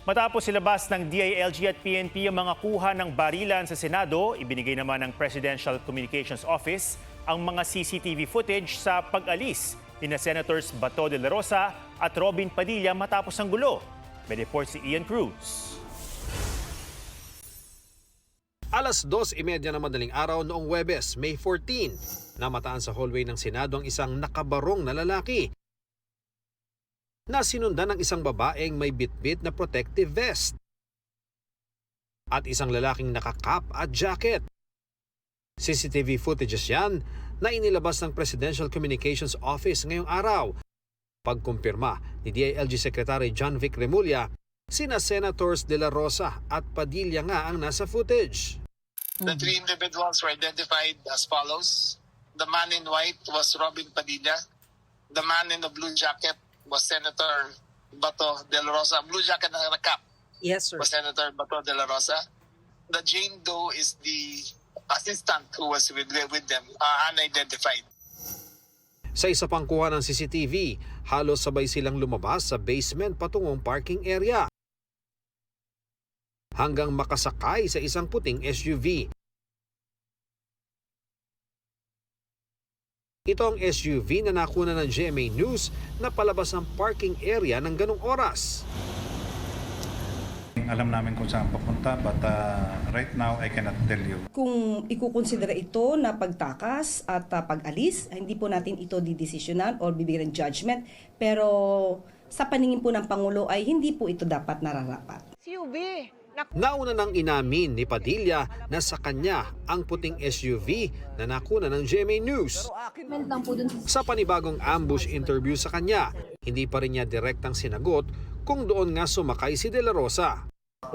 Matapos silabas ng DILG at PNP ang mga kuha ng barilan sa Senado, ibinigay naman ng Presidential Communications Office ang mga CCTV footage sa pag-alis ni Senators Bato de la Rosa at Robin Padilla matapos ang gulo. May report si Ian Cruz. Alas 2:30 ng madaling araw noong Huwebes, May 14, namataan sa hallway ng Senado ang isang nakabarong na lalaki na sinundan ng isang babaeng may bitbit na protective vest at isang lalaking nakakap at jacket. CCTV footages yan na inilabas ng Presidential Communications Office ngayong araw. Pagkumpirma ni DILG Secretary John Vic Remulla, sina Senators de la Rosa at Padilla nga ang nasa footage. The three individuals were identified as follows. The man in white was Robin Padilla. The man in the blue jacket was Senator Bato de la Rosa. Blue jacket na nakap. Yes, sir. Was Senator Bato de la Rosa. The Jane Doe is the assistant who was with them, unidentified. Sa isa pang kuha ng CCTV, halos sabay silang lumabas sa basement patungong parking area hanggang makasakay sa isang puting SUV. Ito ang SUV na nakuna ng GMA News na palabas ang parking area ng ganong oras. Alam namin kung saan papunta, but right now I cannot tell you. Kung ikukonsidera ito na pagtakas at pag-alis, hindi po natin ito didesisyonan or bibigyan ng judgment. Pero sa paningin po ng Pangulo ay hindi po ito dapat nararapat. Nauna nang inamin ni Padilla na sa kanya ang puting SUV na nakuna ng GMA News. Sa panibagong ambush interview sa kanya, hindi pa rin niya direktang sinagot kung doon nga sumakay si De La Rosa.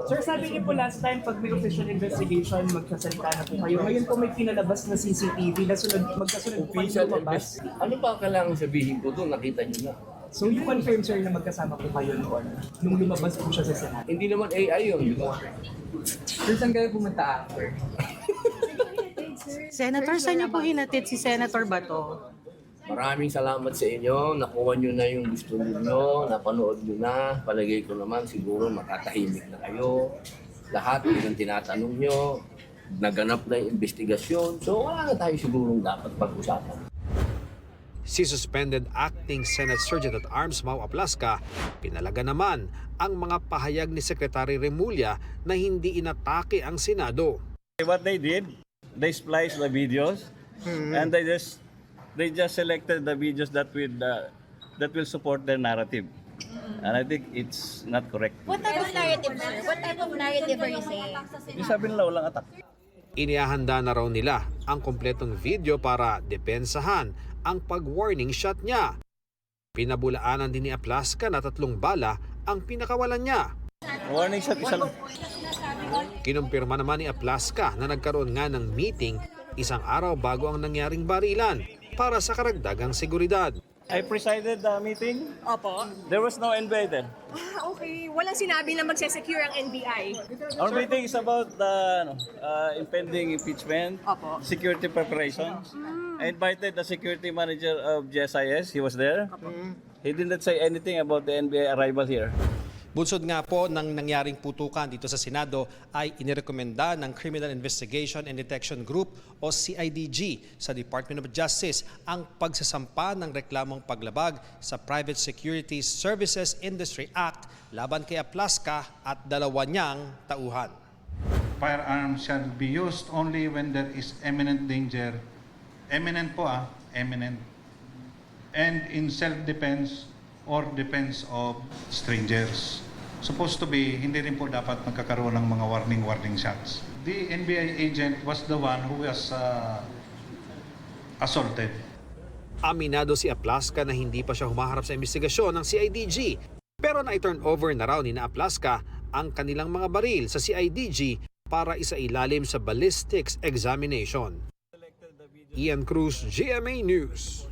Sir, sabi niyo po last time pag may official investigation, magsasalita na po kayo. Ngayon po may pinalabas na CCTV na magkasunod po kayo lumabas. Ano pa kailangan sabihin ko doon? Nakita niyo na. So you confirm, sir, na magkasama po kayo noon nung lumabas po siya sa Senado? Hindi naman AI yun. Sir, saan kayo pumunta after? Senator, saan niyo po hinatid si Senator Bato? Maraming salamat sa inyo. Nakuha niyo na yung gusto niyo. Napanood niyo na. Palagay ko naman siguro makatahimik na kayo. Lahat yung tinatanong niyo. Naganap na yung investigasyon. So wala na tayo sigurong dapat pag-usapan. Si suspended acting Senate Sergeant at Arms Mau Aplasca, pinalaga naman ang mga pahayag ni Secretary Remulla na hindi inatake ang Senado. What they did, they spliced the videos and they just selected the videos that will support their narrative. And I think it's not correct. What type of narrative, sir? What type of narrative are you saying? Yung sabi nila walang attack. Inihahanda na raw nila ang kompletong video para depensahan ang pag-warning shot niya. Pinabulaanan din ni Aplasca na 3 bala ang pinakawalan niya. Warning shot isa lang. Kinumpirma naman ni Aplasca na nagkaroon nga ng meeting isang araw bago ang nangyaring barilan para sa karagdagang seguridad. I presided the meeting. Opo. There was no NBI then. Okay. Walang sinabi na magse-secure ang NBI. Our meeting is about the impending impeachment, Opo. security preparations. I invited the security manager of GSIS. He was there. He did not say anything about the NBI arrival here. Bunsod nga po ng nangyaring putukan dito sa Senado ay inirekomenda ng Criminal Investigation and Detection Group o CIDG sa Department of Justice ang pagsasampa ng reklamong paglabag sa Private Security Services Industry Act laban kay Aplasca at 2 niyang tauhan. Firearms shall be used only when there is imminent danger. Imminent po imminent. And in self-defense or defense of strangers. Supposed to be, hindi rin po dapat magkakaroon ng mga warning shots. The NBI agent was the one who was assaulted. Aminado si Aplasca na hindi pa siya humaharap sa investigasyon ng CIDG. Pero na-turn over na raw ni Aplasca ang kanilang mga baril sa CIDG para isailalim sa ballistics examination. Ian Cruz, GMA News.